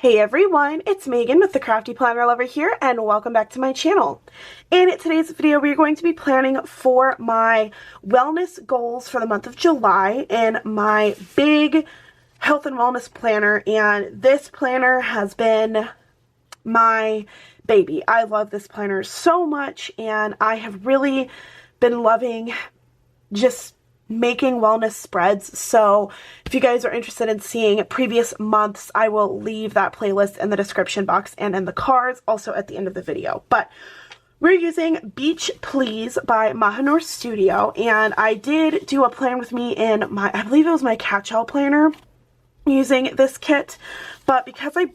Hey everyone, it's Megan with the Crafty Planner Lover here, and welcome back to my channel. In today's video, we're going to be planning for my wellness goals for the month of July in my big health and wellness planner, and this planner has been my baby. I love this planner so much, and I have really been loving just making wellness spreads. So if you guys are interested in seeing previous months, I will leave that playlist in the description box and in the cards, also at the end of the video. But we're using Beach Please by MahaNoorStudio, and I did do a plan with me in my, I believe it was my catch-all planner, using this kit, but because I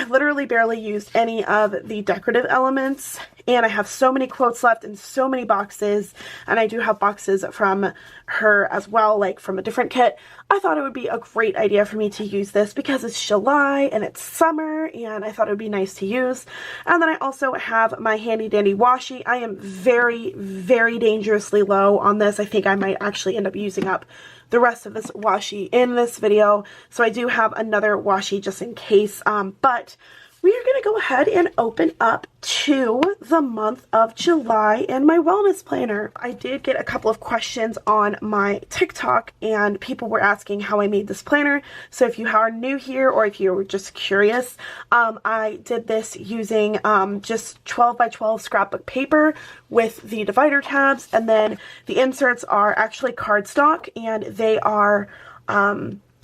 literally barely used any of the decorative elements, and I have so many quotes left and so many boxes, and I do have boxes from her as well, like from a different kit. I thought it would be a great idea for me to use this because it's July and it's summer, and I thought it would be nice to use. And then I also have my handy dandy washi. I am very, very dangerously low on this. I think I might actually end up using up the rest of this washi in this video, so I do have another washi just in case, but we are going to go ahead and open up to the month of July in my wellness planner. I did get a couple of questions on my TikTok, and people were asking how I made this planner. So if you are new here, or if you were just curious, I did this using just 12 by 12 scrapbook paper with the divider tabs, and then the inserts are actually cardstock, and they are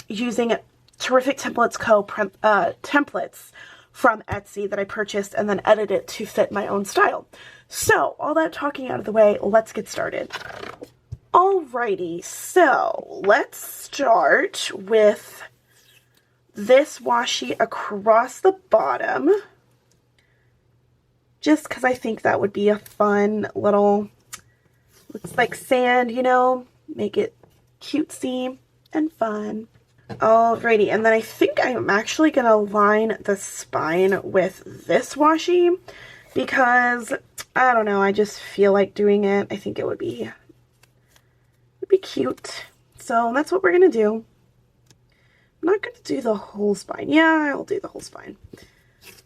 using Terrific Templates Co. templates from Etsy that I purchased and then edited to fit my own style. So, all that talking out of the way, let's get started. Alrighty, so let's start with this washi across the bottom, just because I think that would be a fun little, looks like sand, you know, make it cutesy and fun. Alrighty, and then I think I'm actually going to line the spine with this washi because, I don't know, I just feel like doing it. I think it would be cute. So that's what we're going to do. I'm not going to do the whole spine. Yeah, I'll do the whole spine.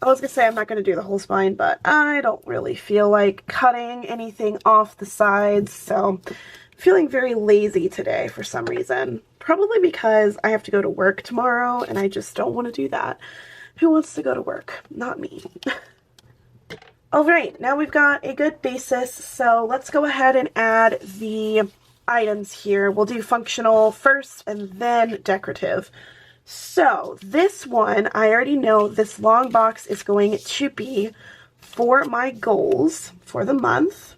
I was going to say I'm not going to do the whole spine, but I don't really feel like cutting anything off the sides, so I'm feeling very lazy today for some reason. Probably because I have to go to work tomorrow, and I just don't want to do that. Who wants to go to work? Not me. Alright, now we've got a good basis, so let's go ahead and add the items here. We'll do functional first, and then decorative. So, this one, I already know this long box is going to be for my goals for the month.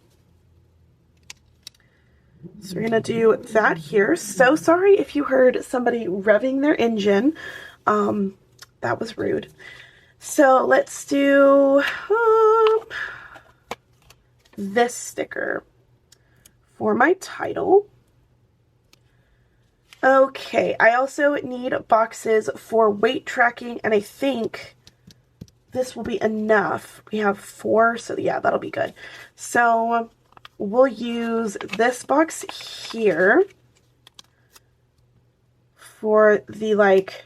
So we're going to do that here. So sorry if you heard somebody revving their engine. That was rude. So let's do this sticker for my title. Okay, I also need boxes for weight tracking, and I think this will be enough. We have 4, so yeah, that'll be good. So we'll use this box here for the like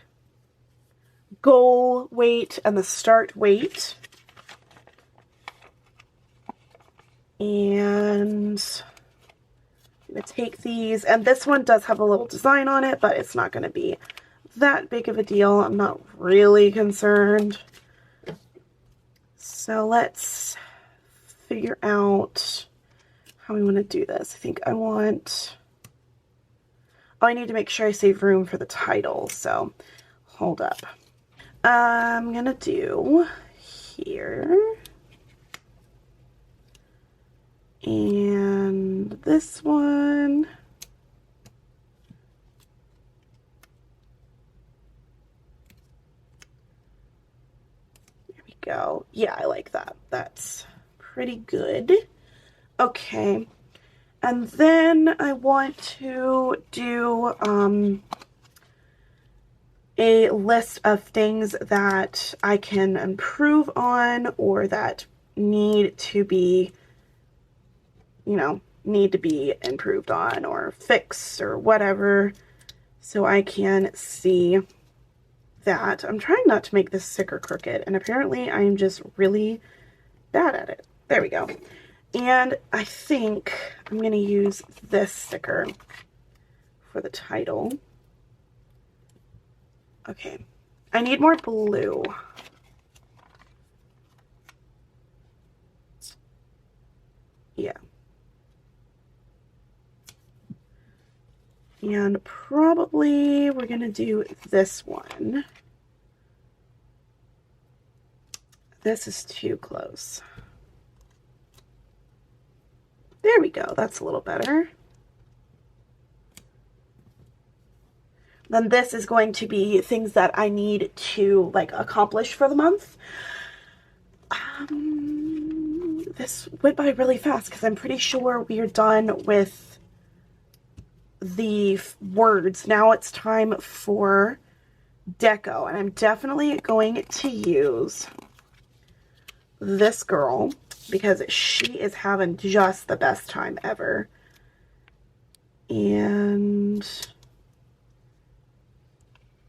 goal weight and the start weight. And I'm going to take these, and this one does have a little design on it, but it's not going to be that big of a deal. I'm not really concerned. So let's figure out how we want to do this. I think I want, I need to make sure I save room for the title, so hold up. I'm gonna do here, and this one, there we go. Yeah, I like that. That's pretty good. Okay, and then I want to do a list of things that I can improve on, or that need to be, you know, need to be improved on or fixed or whatever, so I can see that. I'm trying not to make this sticker crooked, and apparently I'm just really bad at it. There we go. And I think I'm going to use this sticker for the title. Okay, I need more blue. Yeah. And probably we're going to do this one. This is too close. There we go. That's a little better. Then this is going to be things that I need to like accomplish for the month. This went by really fast because I'm pretty sure we are done with the words. Now it's time for deco, and I'm definitely going to use this girl because she is having just the best time ever. And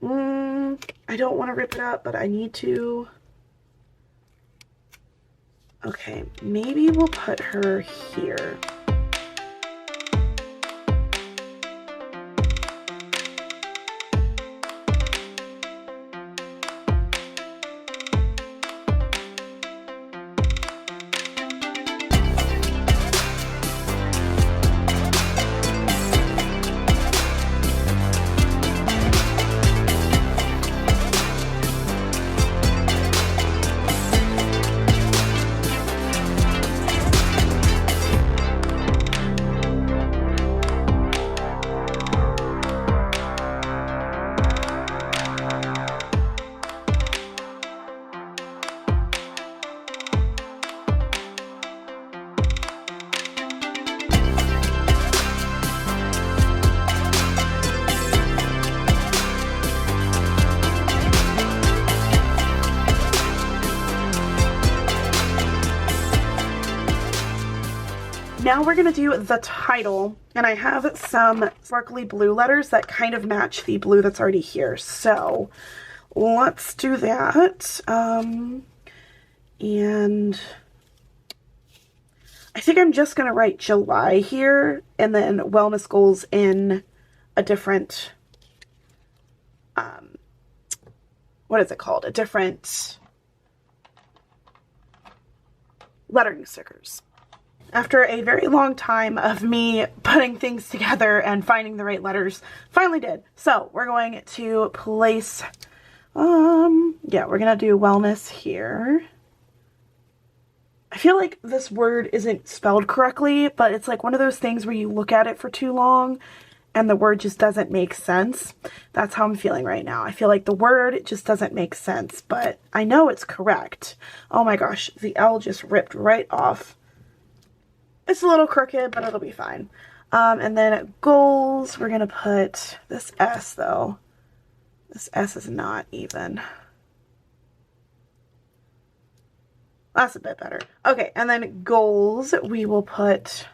I don't want to rip it up, but I need to. Okay, maybe we'll put her here. Now we're going to do the title, and I have some sparkly blue letters that kind of match the blue that's already here. So let's do that. And I think I'm just going to write July here and then wellness goals in a different, what is it called? A different lettering stickers. After a very long time of me putting things together and finding the right letters, finally did. So we're going to place, yeah, we're going to do wellness here. I feel like this word isn't spelled correctly, but it's like one of those things where you look at it for too long and the word just doesn't make sense. That's how I'm feeling right now. I feel like the word just doesn't make sense, but I know it's correct. Oh my gosh, the L just ripped right off. It's a little crooked, but it'll be fine. And then goals, we're going to put this S, though. This S is not even. That's a bit better. Okay, and then goals, we will put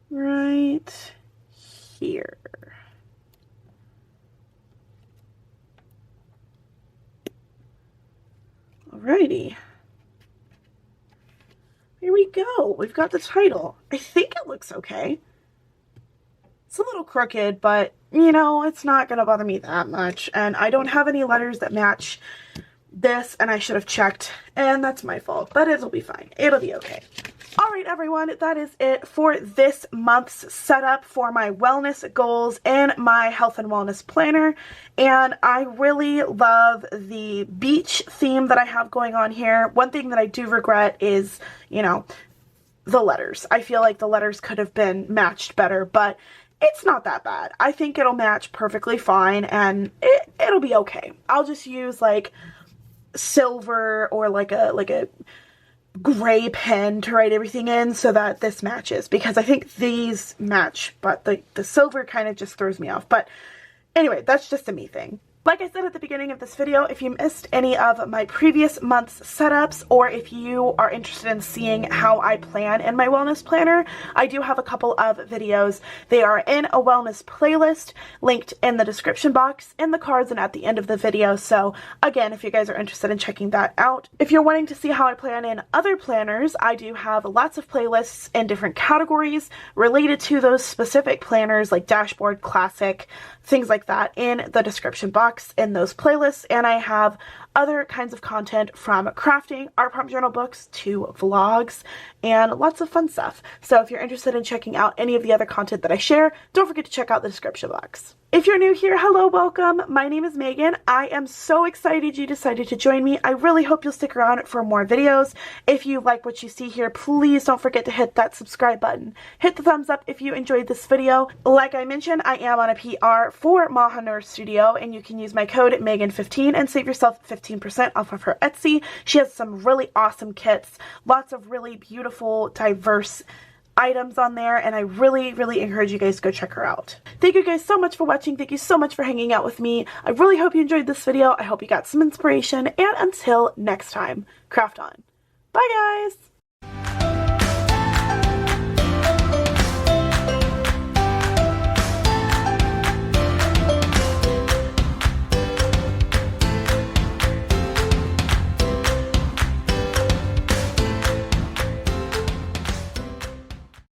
right here. Alrighty. Here we go. We've got the title. I think it looks okay. It's a little crooked, but, you know, it's not going to bother me that much. And I don't have any letters that match this, and I should have checked, and that's my fault. But it'll be fine. It'll be okay. Alright, everyone. That is it for this month's setup for my wellness goals and my health and wellness planner. And I really love the beach theme that I have going on here. One thing that I do regret is, you know, the letters. I feel like the letters could have been matched better, but it's not that bad. I think it'll match perfectly fine, and it'll be okay. I'll just use like silver or like a gray pen to write everything in so that this matches, because I think these match, but the silver kind of just throws me off. But anyway, that's just a me thing. Like I said at the beginning of this video, if you missed any of my previous month's setups, or if you are interested in seeing how I plan in my wellness planner, I do have a couple of videos. They are in a wellness playlist linked in the description box, in the cards, and at the end of the video. So again, if you guys are interested in checking that out. If you're wanting to see how I plan in other planners, I do have lots of playlists in different categories related to those specific planners, like dashboard, classic, things like that, in the description box in those playlists. And I have other kinds of content, from crafting, art prompt journal books, to vlogs, and lots of fun stuff. So if you're interested in checking out any of the other content that I share, don't forget to check out the description box. If you're new here, hello, welcome. My name is Megan. I am so excited you decided to join me. I really hope you'll stick around for more videos. If you like what you see here, please don't forget to hit that subscribe button. Hit the thumbs up if you enjoyed this video. Like I mentioned, I am on a PR for MahaNoorStudio, and you can use my code Megan15 and save yourself 15% off of her Etsy. She has some really awesome kits, lots of really beautiful, diverse items on there, and I really encourage you guys to go check her out. Thank you guys so much for watching. Thank you so much for hanging out with me. I really hope you enjoyed this video. I hope you got some inspiration, and until next time, craft on. Bye guys!